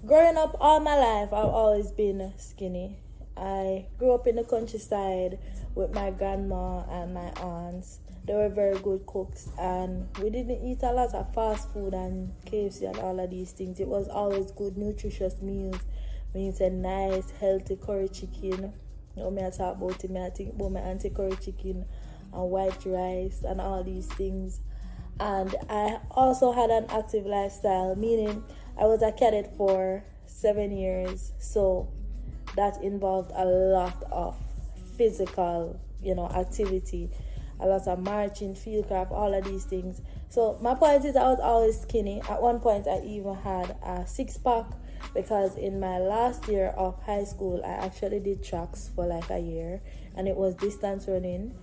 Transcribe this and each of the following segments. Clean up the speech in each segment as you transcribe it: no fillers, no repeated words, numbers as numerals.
growing up all my life, I've always been skinny. I grew up in the countryside with my grandma and my aunts. They were very good cooks, and we didn't eat a lot of fast food and KFC and all of these things. It was always good, nutritious meals. When you say nice, healthy curry chicken, I talk about it, I think about my auntie curry chicken and white rice and all these things. And I also had an active lifestyle, meaning I was a cadet for 7 years. So that involved a lot of physical, activity, a lot of marching, field craft, all of these things. So my point is I was always skinny. At one point I even had a 6-pack because in my last year of high school I actually did tracks for like a year, and it was distance running.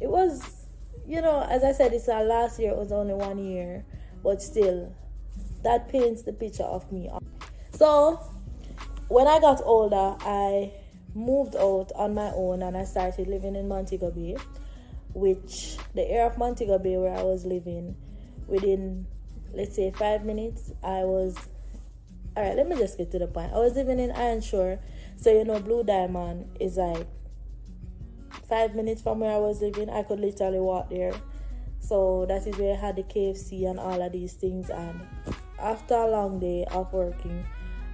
It was, as I said, it's our last year, it was only 1 year, but still that paints the picture of me. So when I got older, I moved out on my own and I started living in Montego Bay, which the area of Montego Bay where I was living, within, let's say, 5 minutes, alright, let me just get to the point. I was living in Ironshore, so Blue Diamond is like 5 minutes from where I was living. I could literally walk there. So that is where I had the KFC and all of these things. And after a long day of working,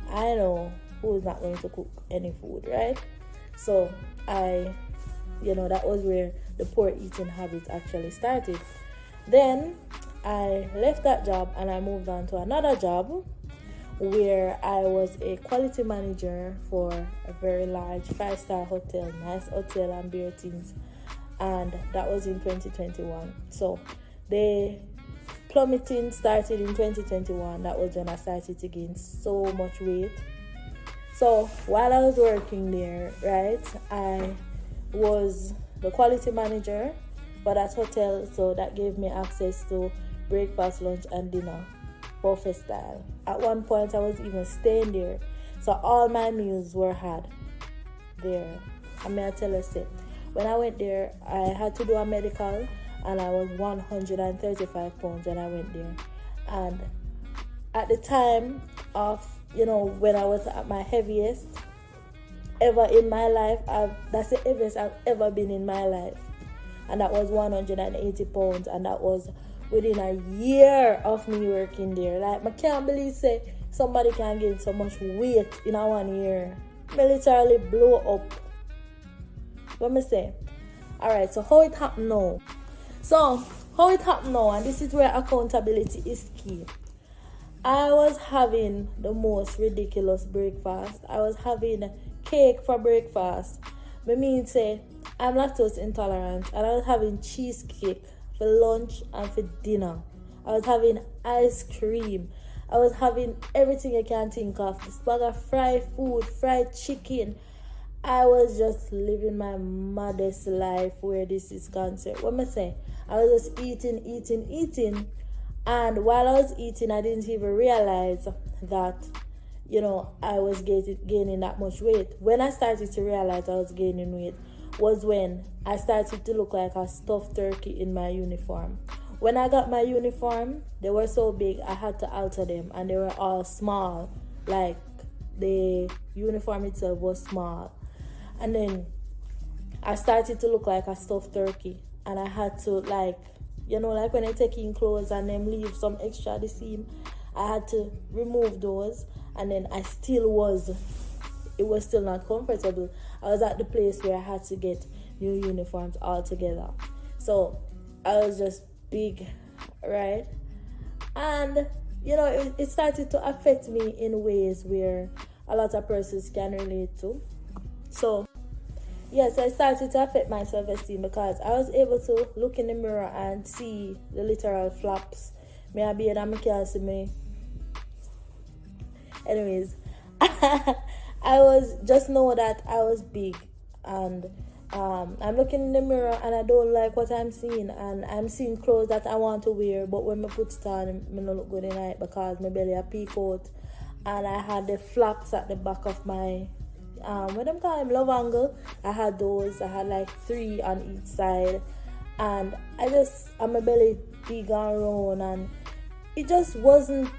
I know who's not going to cook any food, right? So that was where the poor eating habits actually started. Then I left that job and I moved on to another job where I was a quality manager for a very large 5-star hotel, nice hotel and beer things, and that was in 2021. So the plummeting started in 2021. That was when I started to gain so much weight. So while I was working there, right, I was the quality manager for that hotel, so that gave me access to breakfast, lunch and dinner, buffet style. At one point I was even staying there, so all my meals were had there. I tell you, when I went there, I had to do a medical, and I was 135 pounds when I went there. And at the time of, when I was at my heaviest ever in my life, that's the heaviest I've ever been in my life, and that was 180 pounds, and that was within a year of me working there. Like, I can't believe somebody can gain so much weight in a 1 year. I literally blow up. What me say? Alright, so how it happened now? And this is where accountability is key. I was having the most ridiculous breakfast. I was having cake for breakfast. I'm lactose intolerant, and I was having cheesecake for lunch and for dinner. I was having ice cream. I was having everything you can think of. This bag of fried food, fried chicken. I was just living my modest life where this is concerned. What am I saying? I was just eating. And while I was eating, I didn't even realize that, I was gaining that much weight. When I started to realize I was gaining weight was when I started to look like a stuffed turkey in my uniform. When I got my uniform, they were so big, I had to alter them, and they were all small. Like, the uniform itself was small. And then I started to look like a stuffed turkey, and I had to, like when I take in clothes and then leave some extra at the seam, I had to remove those, and then it was still not comfortable. I was at the place where I had to get new uniforms altogether. So I was just big, right? And it started to affect me in ways where a lot of persons can relate to. So yes, I started to affect my self-esteem because I was able to look in the mirror and see the literal flaps. I be and I can't see me. Anyways, I was just know that I was big, and I'm looking in the mirror and I don't like what I'm seeing, and I'm seeing clothes that I want to wear, but when I put it on, I don't look good in it because my belly a peek out, and I had the flaps at the back of my what them call them, love angle. I had those. I had like 3 on each side, and my belly big and round, and it just wasn't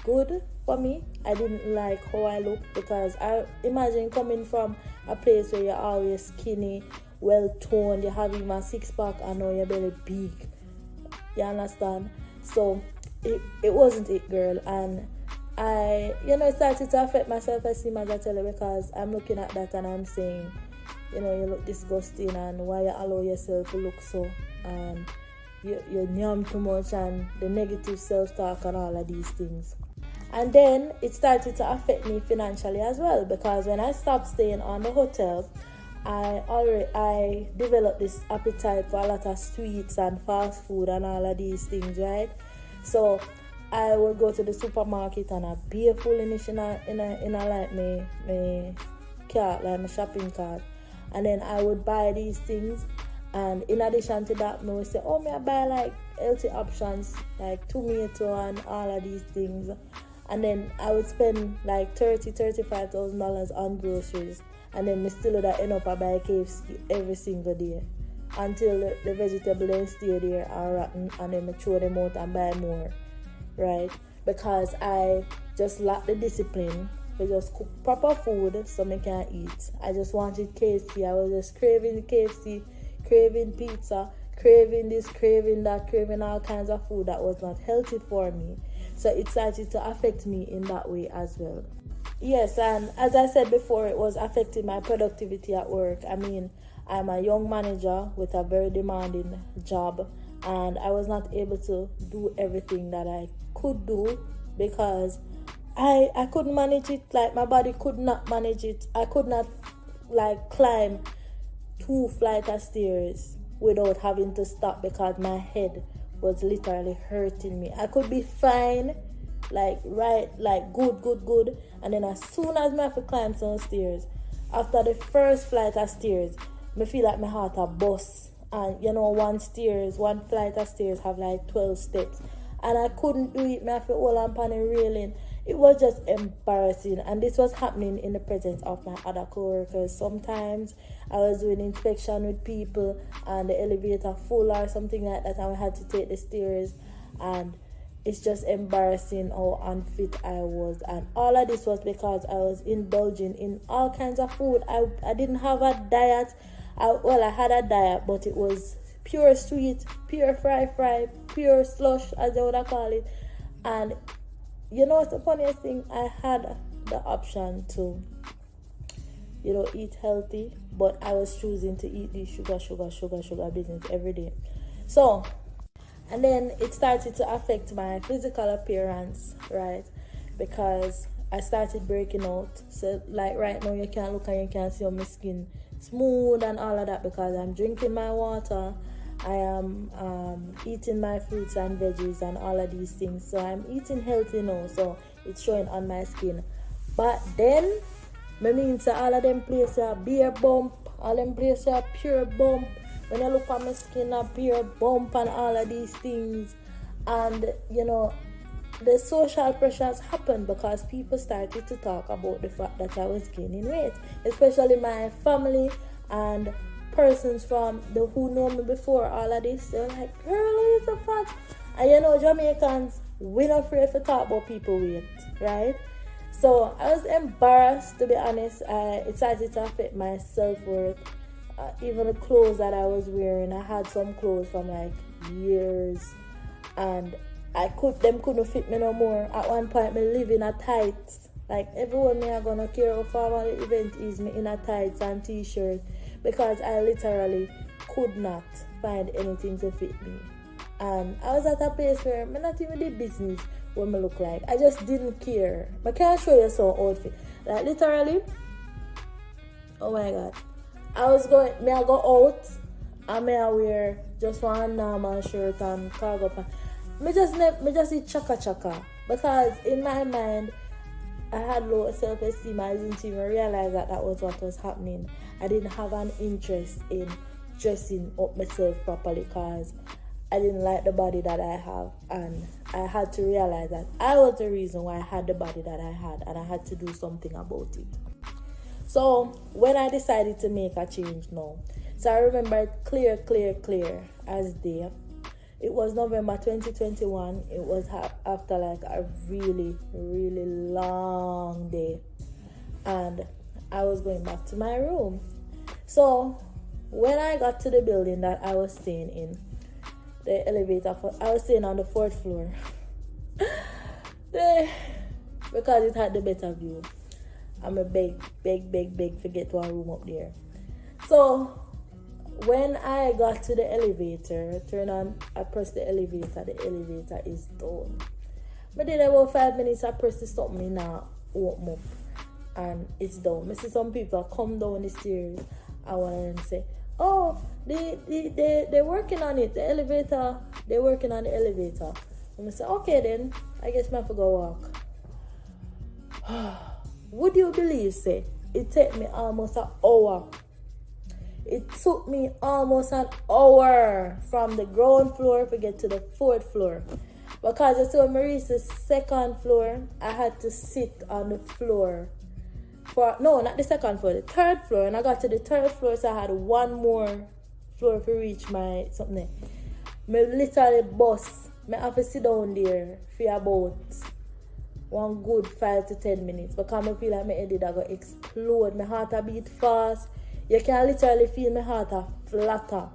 good. for me. I didn't like how I looked, because I imagine coming from a place where you're always skinny, well toned, you have even a six pack, and now your belly big. You understand? So it wasn't it, girl. And I, it started to affect my self-esteem, as I tell you, because I'm looking at that and I'm saying, you look disgusting, and why you allow yourself to look so, and you yum too much, and the negative self-talk and all of these things. And then it started to affect me financially as well, because when I stopped staying on the hotel, I developed this appetite for a lot of sweets and fast food and all of these things, right? So I would go to the supermarket and I be full in like my cart, like my shopping cart, and then I would buy these things. And in addition to that, I would say, may I buy like healthy options like tomato and all of these things. And then I would spend like $35,000 on groceries. And then I still would end up buy KFC every single day until the vegetable then stay there are rotten, and then I throw them out and buy more, right? Because I just lack the discipline to just cook proper food so I can eat. I just wanted KFC. I was just craving KFC, craving pizza, craving this, craving that, craving all kinds of food that was not healthy for me. So it started to affect me in that way as well. Yes, and as I said before, it was affecting my productivity at work. I mean, I'm a young manager with a very demanding job, and I was not able to do everything that I could do because I couldn't manage it. Like, my body could not manage it. I could not like climb 2 flights of stairs without having to stop because my head was literally hurting me. I could be fine, like good, and then as soon as I have to climb some stairs, after the first flight of stairs, I feel like my heart a bust. And one flight of stairs have like 12 steps, and I couldn't do it. I have to hold on upon a railing. It was just embarrassing, and this was happening in the presence of my other co-workers. Sometimes I was doing inspection with people and the elevator full or something like that, and I had to take the stairs, and it's just embarrassing how unfit I was. And all of this was because I was indulging in all kinds of food. I didn't have a diet. I had a diet, but it was pure sweet, pure fry, pure slush, as they would call it. And it's the funniest thing, I had the option to, eat healthy, but I was choosing to eat this sugar business every day. So, and then it started to affect my physical appearance, right? Because I started breaking out. So, like right now, you can't look and you can't see how my skin smooth and all of that, because I'm drinking my water. I am eating my fruits and veggies and all of these things. So I'm eating healthy now, so it's showing on my skin. But then, all of them places are bare bump, all them places are pure bump. When I look at my skin, a pure bump and all of these things. And, the social pressures happened because people started to talk about the fact that I was gaining weight. Especially my family and persons from who know me before all of this. They're like, girl, you're so fat. And Jamaicans, we're not afraid to talk about people weight, right? So I was embarrassed, to be honest. It started to affect my self-worth. Even the clothes that I was wearing, I had some clothes from like years, and them couldn't fit me no more. At one point, me live in a tights. Like, everyone me are gonna care how formal the event is, me in a tights and t-shirt, because I literally could not find anything to fit me. And I was at a place where me not even did business what me look like. I just didn't care. I can't show you some outfit. Like, literally, oh my God. I go out and I wear just one normal shirt and cargo pants. Me just eat chaka because in my mind I had low self-esteem. I didn't even realize that was what was happening. I didn't have an interest in dressing up myself properly because I didn't like the body that I have, and I had to realize that I was the reason why I had the body that I had, and I had to do something about it. So when I decided to make a change now, so I remember it clear as day. It was November 2021. It was after like a really, really long day. And I was going back to my room. So when I got to the building that I was staying in, the elevator, I was staying on the 4th floor. Because it had the better view. I'm a beg to get to a room up there. So when I got to the elevator, I pressed the elevator is down. But then about 5 minutes, I pressed the something in now, open up, and it's down. I see some people come down the stairs. I want them to say, oh, they're working on it, the elevator, they're working on the elevator. And I say, okay then, I guess I have to go walk. Would you believe, say, it took me almost an hour. It took me almost an hour from the ground floor to get to the 4th floor. Because I saw when I reached the 2nd floor, I had to sit on the floor. No, not the 2nd floor, the 3rd floor. And I got to the 3rd floor, so I had one more floor to reach my something. I literally bust. I have to sit down there for about one good 5 to 10 minutes because I feel like my head is going to explode. My heart a beat fast. You can literally feel my heart a flutter.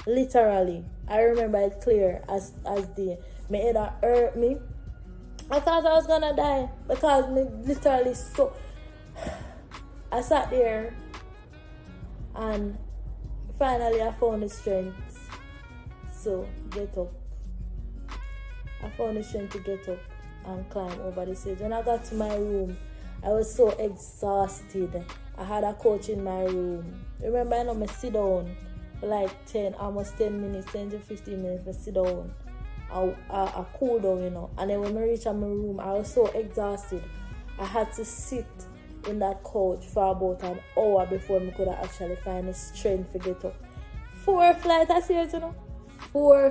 Literally. I remember it clear as day. My head a hurt me. I thought I was going to die because me literally so... I sat there and finally I found the strength. So, get up. I found the strength to get up and climb over the stairs. When I got to my room, I was so exhausted. I had a couch in my room. Remember, I know I sit down for like almost 10 minutes, 10 to 15 minutes. I sit down. I cool down, you know. And then when I reached my room, I was so exhausted. I had to sit in that couch for about an hour before I could actually find the strength to get up. 4 flights of stairs, you know. 4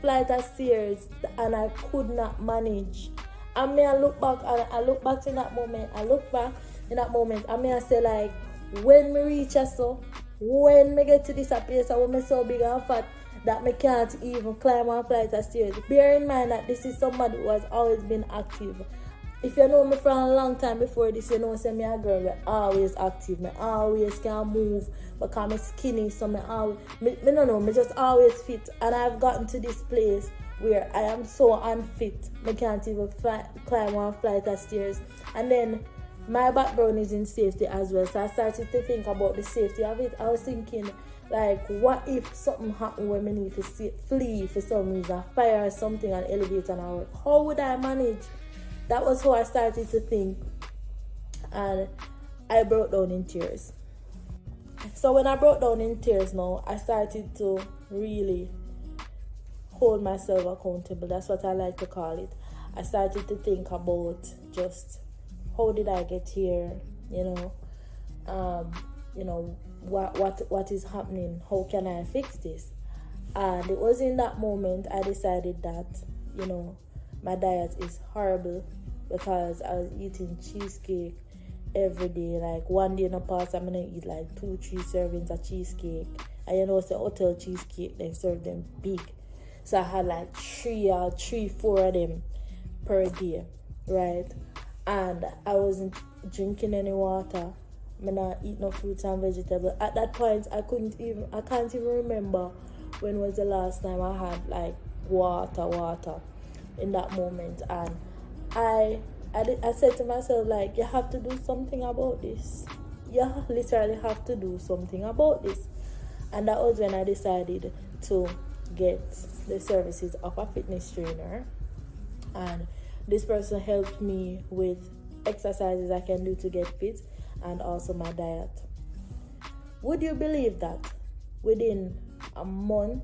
flights of stairs, and I could not manage. And me, I look back in that moment, and me, I say like, when me reach so, when me get to this place, I want me so big and fat that me can't even climb one flight of stairs. Bear in mind that this is somebody who has always been active. If you know me from a long time before this, you know, say me a girl, me always active, me always can move, because I'm skinny, so me just always fit. And I've gotten to this place where I am so unfit, I can't even climb one flight of stairs. And then my background is in safety as well, so I started to think about the safety of it. I was thinking, like, what if something happened when I need to flee for some reason, fire or something on the elevator and I work? How would I manage? That was how I started to think, and I broke down in tears. So when I broke down in tears now, I started to really hold myself accountable. That's what I like to call it. I started to think about just how did I get here, what is happening, how can I fix this? And it was in that moment I decided that, my diet is horrible, because I was eating cheesecake every day. Like one day in the past, I'm gonna eat like 2-3 servings of cheesecake. And it's a hotel cheesecake, they serve them big. So I had like 3-4 of them per day, right? And I wasn't drinking any water. I'm not eating no fruits and vegetables. At that point, I can't even remember when was the last time I had like water in that moment. And I said to myself, like, you have to do something about this. You literally have to do something about this. And that was when I decided to get the services of a fitness trainer. And this person helped me with exercises I can do to get fit and also my diet. Would you believe that within a month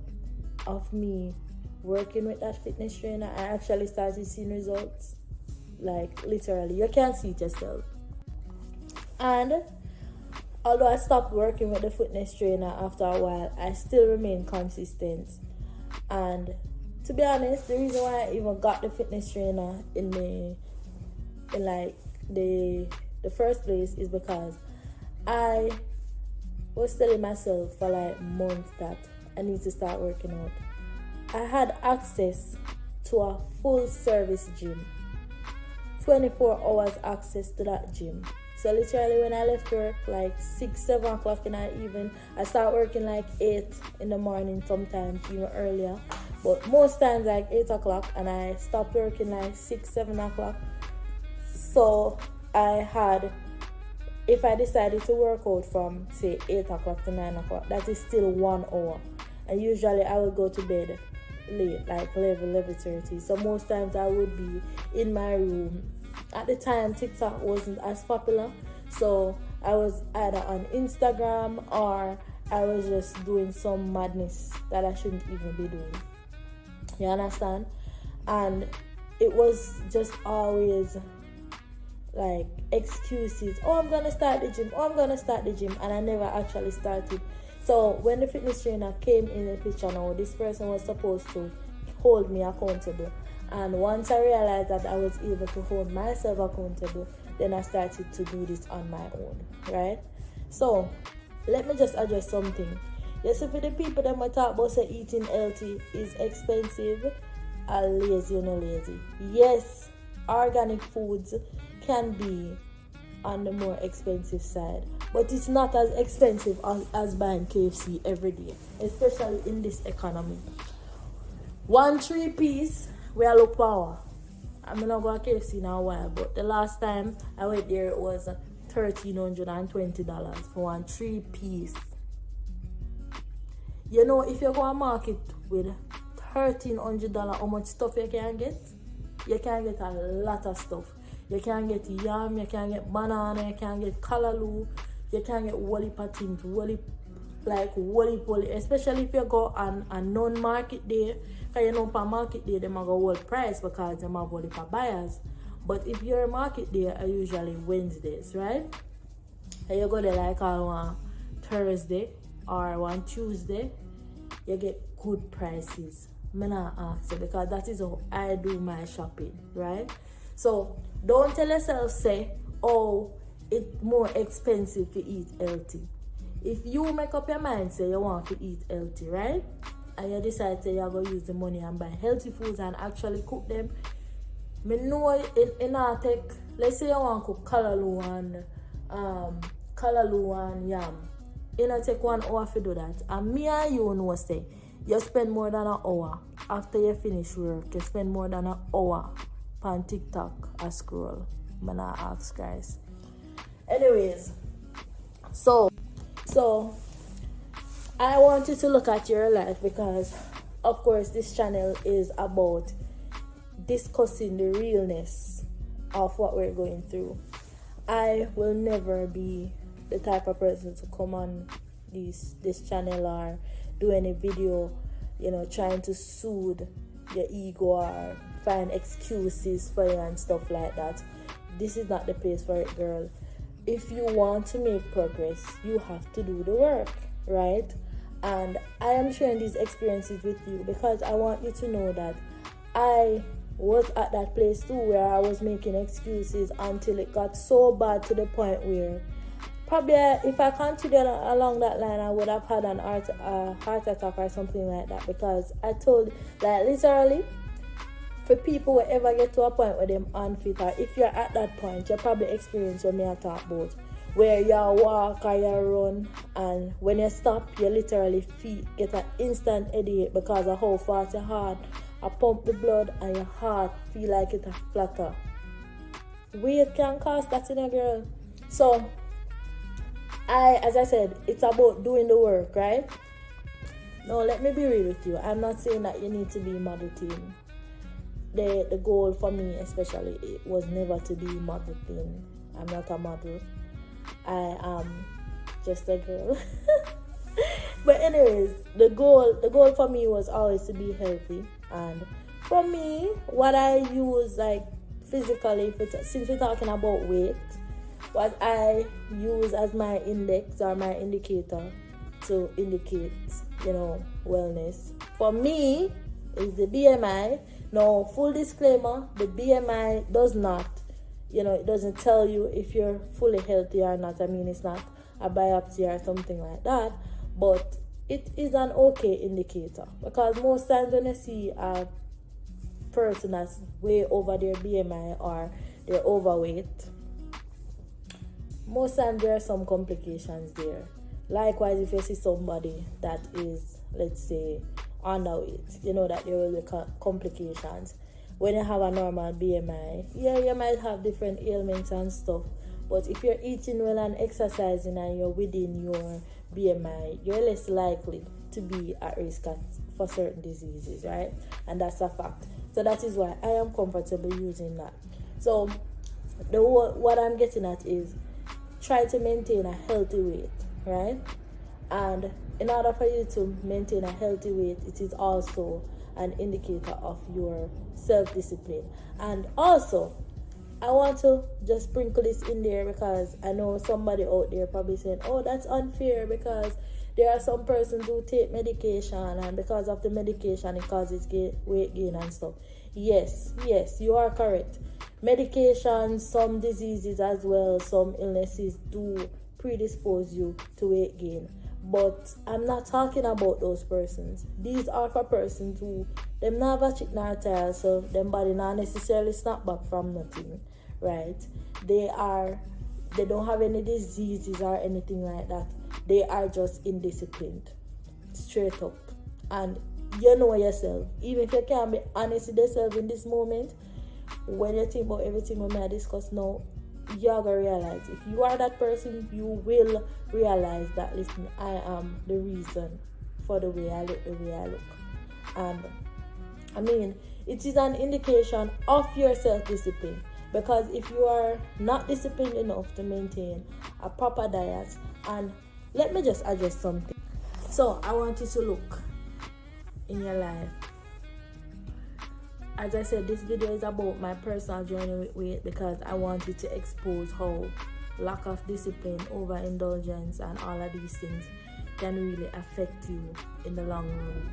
of me working with that fitness trainer, I actually started seeing results? Like, literally, you can't see it yourself. And although I stopped working with the fitness trainer after a while, I still remain consistent. And to be honest, the reason why I even got the fitness trainer in the first place is because I was telling myself for like months that I need to start working out. I had access to a full service gym. 24 hours access to that gym. So literally when I left work like 6, 7 o'clock in the evening, I start working like 8 in the morning, sometimes even earlier. But most times like 8 o'clock, and I stopped working like 6, 7 o'clock. So I had, if I decided to work out from say 8 o'clock to 9 o'clock, that is still 1 hour. And usually I would go to bed late, like 11:30. So most times I would be in my room. At the time, TikTok wasn't as popular, so I was either on Instagram or I was just doing some madness that I shouldn't even be doing. You understand? And it was just always like excuses. Oh, I'm gonna start the gym. Oh, I'm gonna start the gym, and I never actually started. So when the fitness trainer came in the picture now, this person was supposed to hold me accountable. And once I realized that I was able to hold myself accountable, then I started to do this on my own, right? So let me just address something. Yes, for the people that might talk about say eating healthy is expensive, are lazy or no lazy. Yes, organic foods can be on the more expensive side, but it's not as expensive as buying KFC every day, especially in this economy. 1 3-piece, we are look power. I'm not going to KFC in a while, but the last time I went there it was $1,320 for 1 3-piece. You know, if you go to market with $1,300, how much stuff you can get? You can get a lot of stuff. You can get yam, you can get banana, you can get callaloo, you can get wally patins, wally, especially if you go on a non-market day. Because you know, per market day, they might go world price because they might wally for buyers. But if your market day are usually Wednesdays, right? And you go there like on one Thursday or one Tuesday, you get good prices. I'm not asking because that is how I do my shopping, right? So don't tell yourself, say, oh, it's more expensive to eat healthy. If you make up your mind, say you want to eat healthy, right? And you decide, say you're going to use the money and buy healthy foods and actually cook them. I know in our tech, let's say you want to cook callaloo and yam. You know, take 1 hour to do that. And me and you know, say, you spend more than an hour after you finish work. You spend more than an hour on TikTok or scroll. I'm not ask guys. Anyways, so I want you to look at your life because, of course, this channel is about discussing the realness of what we're going through. I will never be the type of person to come on this channel or do any video, you know, trying to soothe your ego or find excuses for you and stuff like that. This is not the place for it, girl. If you want to make progress, you have to do the work, right? And I am sharing these experiences with you because I want you to know that I was at that place too where I was making excuses until it got so bad to the point where probably if I continued along that line, I would have had an heart attack or something like that, because I told, like, literally, for people who ever get to a point where they're unfit, or if you're at that point, you probably experience what me I talk about, where you walk or you run, and when you stop, you literally get an instant headache because of how fast your heart pump the blood and your heart feel like it's a flutter. Weight can cause that in a girl. So, as I said, it's about doing the work, right? Now, let me be real with you. I'm not saying that you need to be model thin. The goal for me, especially, it was never to be model thin. I'm not a model. I am just a girl. But anyways, the goal for me was always to be healthy. And for me, what I use, like, physically, since we're talking about weight, what I use as my index or my indicator to indicate, you know, wellness, for me, is the BMI. Now, full disclaimer, the BMI does not, you know, it doesn't tell you if you're fully healthy or not. I mean, it's not a biopsy or something like that. But it is an okay indicator, because most times when you see a person that's way over their BMI or they're overweight, most times there are some complications there. Likewise, if you see somebody that is, let's say, underweight, you know that there will be complications. When you have a normal BMI, yeah, you might have different ailments and stuff, but if you're eating well and exercising and you're within your BMI, you're less likely to be at risk for certain diseases, right? And that's a fact. So that is why I am comfortable using that. So what I'm getting at is, try to maintain a healthy weight, right? And in order for you to maintain a healthy weight, it is also an indicator of your self-discipline. And also, I want to just sprinkle this in there, because I know somebody out there probably saying, oh, that's unfair, because there are some persons who take medication, and because of the medication it causes weight gain and stuff. Yes, you are correct. Medication, some diseases as well, some illnesses do predispose you to weight gain. But I'm not talking about those persons. These are for persons who them not have a chicken or tile, so them body not necessarily snap back from nothing, right? They don't have any diseases or anything like that. They are just indisciplined, straight up. And you know yourself. Even if you can't be honest with yourself in this moment, when you think about everything we may discuss now, you're going to realize, if you are that person, you will realize that, listen, I am the reason for the way I look, And I mean, it is an indication of your self-discipline, because if you are not disciplined enough to maintain a proper diet, and let me just address something. So I want you to look in your life. As I said, this video is about my personal journey with weight, because I wanted to expose how lack of discipline, overindulgence, and all of these things can really affect you in the long run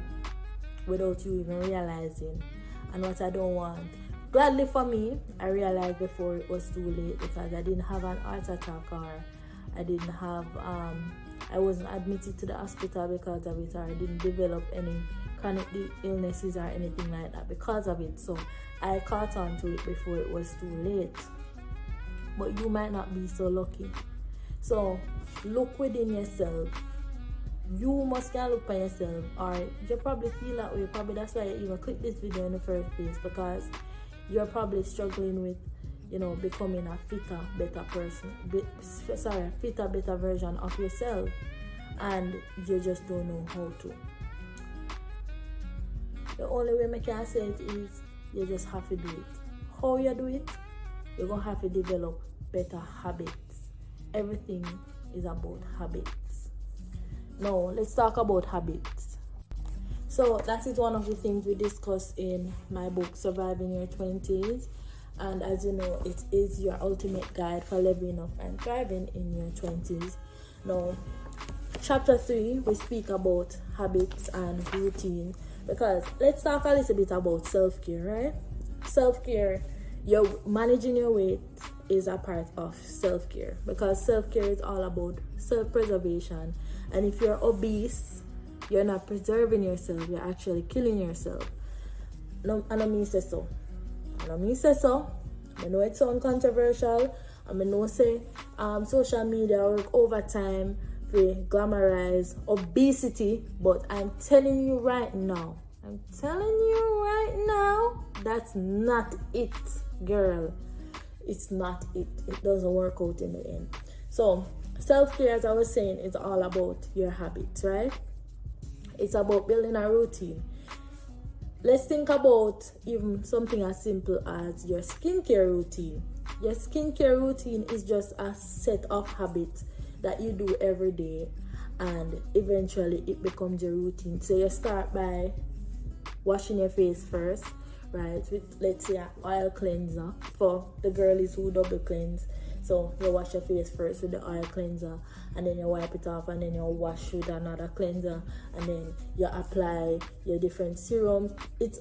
without you even realizing. And what I don't want. Gladly for me, I realized before it was too late, because I didn't have an heart attack, or I didn't have, I wasn't admitted to the hospital because of it, or I didn't develop any chronic illnesses or anything like that because of it. So I caught on to it before it was too late. But you might not be so lucky. So look within yourself. You must can look for yourself, or you probably feel that way. Probably that's why you even click this video in the first place, because you're probably struggling with, becoming a fitter, better person. Fitter, better version of yourself, and you just don't know how to. The only way I can say it is, you just have to do it. How you do it? You're going to have to develop better habits. Everything is about habits. Now, let's talk about habits. So, that is one of the things we discuss in my book, Surviving Your 20s. And as you know, it is your ultimate guide for leveling up and thriving in your 20s. Now, chapter 3, we speak about habits and routine. Because let's talk a little bit about self-care, right? Self-care, managing your weight is a part of self-care, because self-care is all about self-preservation. And if you're obese, you're not preserving yourself, you're actually killing yourself. No, I don't mean say so. I know it sounds controversial. I know say social media work overtime to glamorize obesity, but I'm telling you right now, that's not it, girl. It's not it. It doesn't work out in the end. So self-care, as I was saying, is all about your habits, right? It's about building a routine. Let's think about even something as simple as your skincare routine. Your skincare routine is just a set of habits that you do every day, and eventually it becomes your routine. So you start by washing your face first, right, with, let's say, an oil cleanser for the girlies who double cleanse. So you wash your face first with the oil cleanser, and then you wipe it off, and then you wash with another cleanser, and then you apply your different serums. It's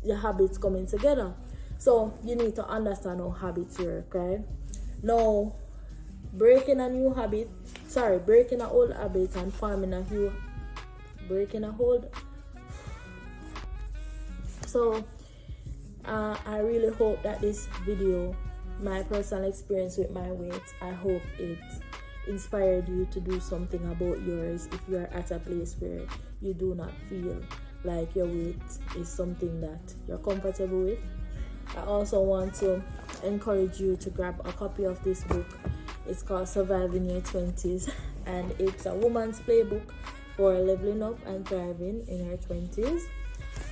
your habits coming together. So you need to understand how habits work, right? Now, breaking a new habit, breaking an old habit and forming a new, breaking a old. So I really hope that this video, my personal experience with my weight, I hope it inspired you to do something about yours if you are at a place where you do not feel like your weight is something that you're comfortable with. I also want to encourage you to grab a copy of this book. It's called Surviving Your 20s, and it's a woman's playbook for leveling up and thriving in her 20s.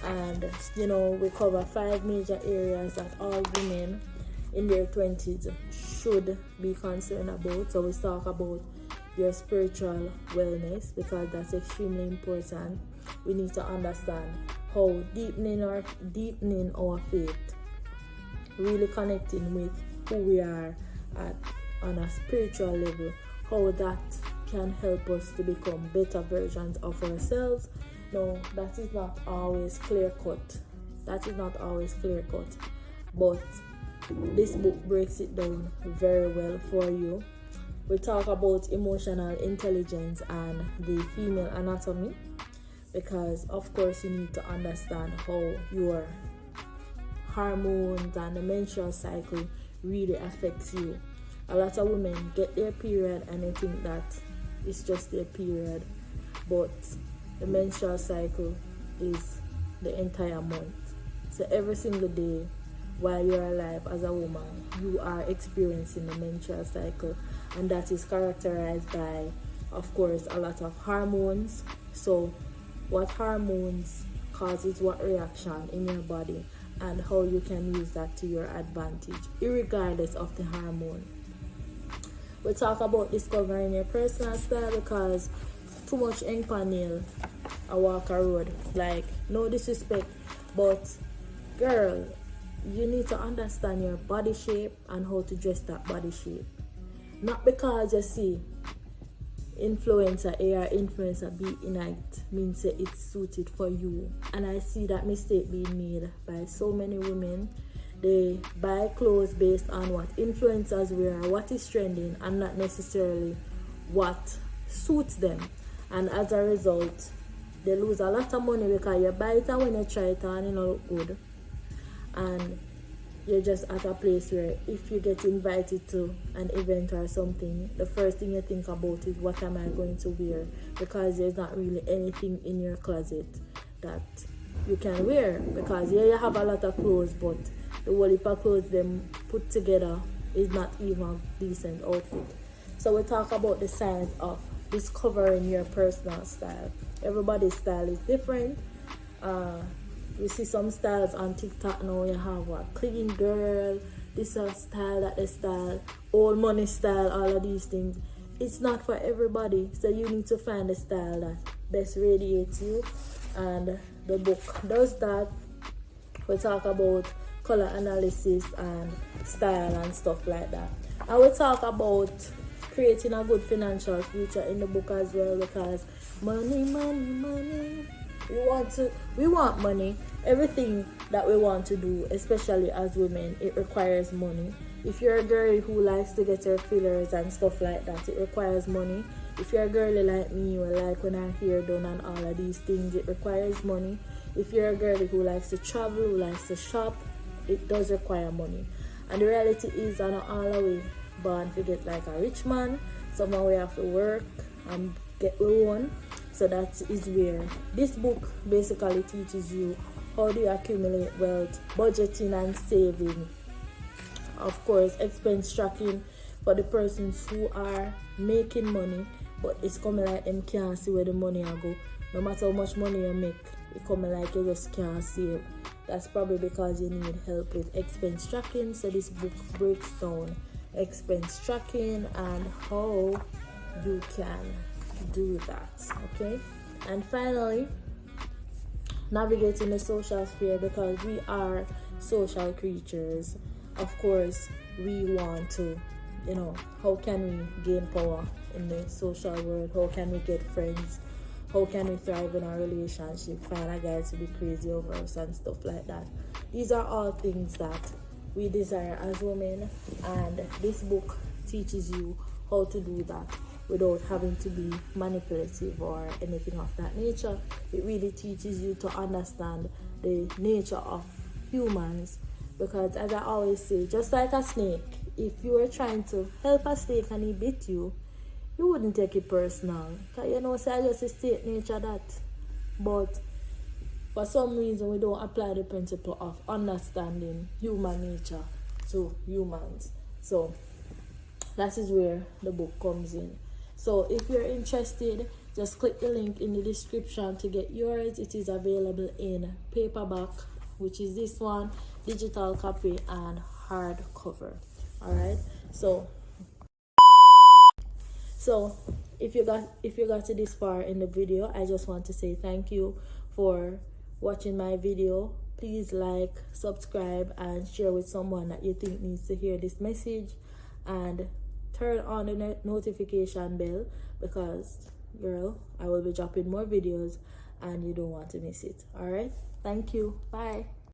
And we cover 5 major areas that all women in their 20s should be concerned about. So we talk about your spiritual wellness, because that's extremely important. We need to understand how deepening our faith, really connecting with who we are on a spiritual level, how that can help us to become better versions of ourselves. No, that is not always clear cut. But this book breaks it down very well for you. We talk about emotional intelligence and the female anatomy, because of course you need to understand how your hormones and the menstrual cycle really affects you. A lot of women get their period and they think that it's just their period, but the menstrual cycle is the entire month. So every single day while you're alive as a woman, you are experiencing the menstrual cycle, and that is characterized by, of course, a lot of hormones. So what hormones causes what reaction in your body, and how you can use that to your advantage irregardless of the hormone. We talk about discovering your personal style, because too much ink on nail, I walk a road. Like, no disrespect, but girl, you need to understand your body shape and how to dress that body shape. Not because you see influencer A or influencer B in it means that it's suited for you. And I see that mistake being made by so many women. They buy clothes based on what influencers wear, what is trending, and not necessarily what suits them. And as a result, they lose a lot of money, because you buy it and when you try it on, it don't look good. And you're just at a place where if you get invited to an event or something, the first thing you think about is what am I going to wear, because there's not really anything in your closet that you can wear, because you have a lot of clothes, but the whole heap of clothes them put together is not even a decent outfit. So we talk about the science of discovering your personal style. Everybody's style is different. You see some styles on TikTok now. You have a clean girl, this a style, that is style, old money style, all of these things. It's not for everybody, so you need to find a style that best radiates you, and the book does that. We talk about color analysis and style and stuff like that. And we talk about creating a good financial future in the book as well, because money. We want money. Everything that we want to do, especially as women, it requires money. If you're a girl who likes to get her fillers and stuff like that, it requires money. If you're a girly like me, you like when her hair done and all of these things, it requires money. If you're a girl who likes to travel, who likes to shop, it does require money. And the reality is, I'm not all the way born to get like a rich man. Somehow we have to work and get what we want. So that is where this book basically teaches you how do you accumulate wealth, budgeting and saving. Of course, expense tracking for the persons who are making money, but it's coming like them can't see where the money will go. No matter how much money you make, it's coming like you just can't save. That's probably because you need help with expense tracking. So this book breaks down expense tracking and how you can do that. Okay, and finally, navigating the social sphere, because we are social creatures. Of course, we want to, how can we gain power in the social world? How can we get friends? How can we thrive in our relationship? Find a guy to be crazy over us and stuff like that. These are all things that we desire as women, and this book teaches you how to do that without having to be manipulative or anything of that nature. It really teaches you to understand the nature of humans, because as I always say, just like a snake, if you were trying to help a snake and he bit you, you wouldn't take it personal, because you know, say I just state nature that. But for some reason we don't apply the principle of understanding human nature to humans. So that is where the book comes in. So if you're interested, just click the link in the description to get yours. It is available in paperback, which is this one, digital copy, and hardcover. All right. So if you got to this far in the video, I just want to say thank you for watching my video. Please like, subscribe, and share with someone that you think needs to hear this message, and turn on the notification bell, because girl, I will be dropping more videos and you don't want to miss it. All right, thank you, bye.